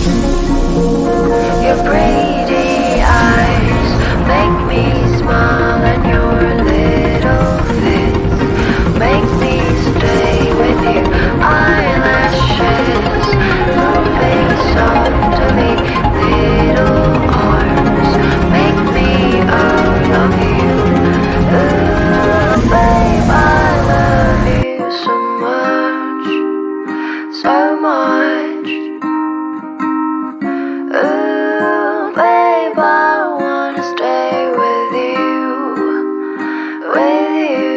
Your pretty eyes make me smile, and your little fits make me stay with you. Eyelashes moving softly, little arms make me love you. Ooh, babe, I love you so much, so much. Ooh, babe, I wanna stay with you, with you.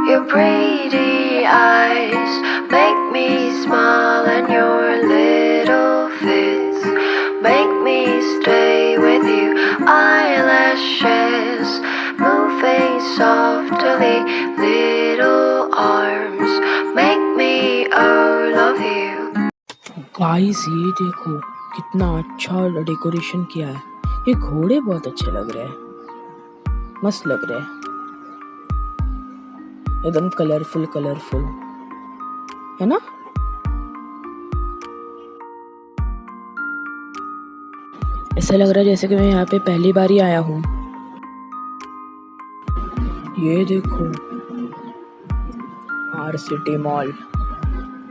Your pretty eyes make me smile, and your little fits make me stay with you. Eyelashes moving softly, little arms make me love you. Guys ये देखो कितना अच्छा decoration किया है। ये घोड़े बहुत अच्छे लग रहे हैं, मस्त लग रहे हैं, एकदम कलरफुल कलरफुल, है ना। ऐसा लग रहा है जैसे कि मैं यहाँ पे पहली बार ही आया हूँ। ये देखो आर सिटी मॉल,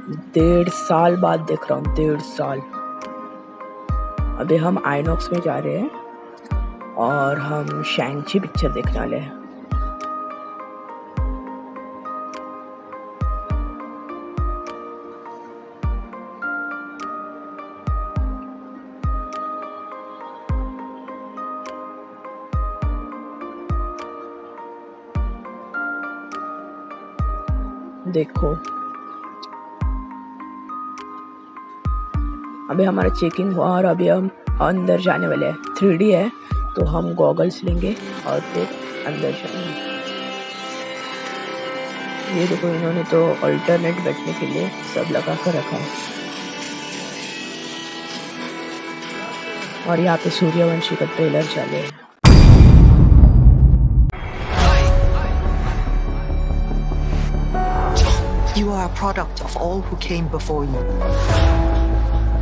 1.5 साल बाद देख रहा हूँ, 1.5 साल। अभी हम आइनॉक्स में जा रहे हैं और हम शैंग-ची पिक्चर देखने वाले हैं। देखो अभी हमारा चेकिंग हुआ और अभी हम अंदर जाने वाले हैं। 3D है तो हम गॉगल्स लेंगे और फिर अंदर जाएंगे। ये देखो इन्होंने तो अल्टरनेट बैठने के लिए सब लगा कर रखा है। और यहाँ पे सूर्यवंशी का ट्रेलर चले है। You are a product of all who came before you.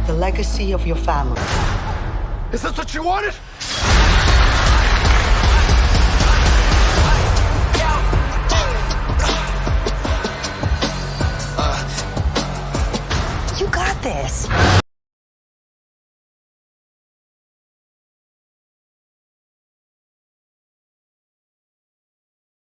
The legacy of your family. Is this what you wanted? You got this.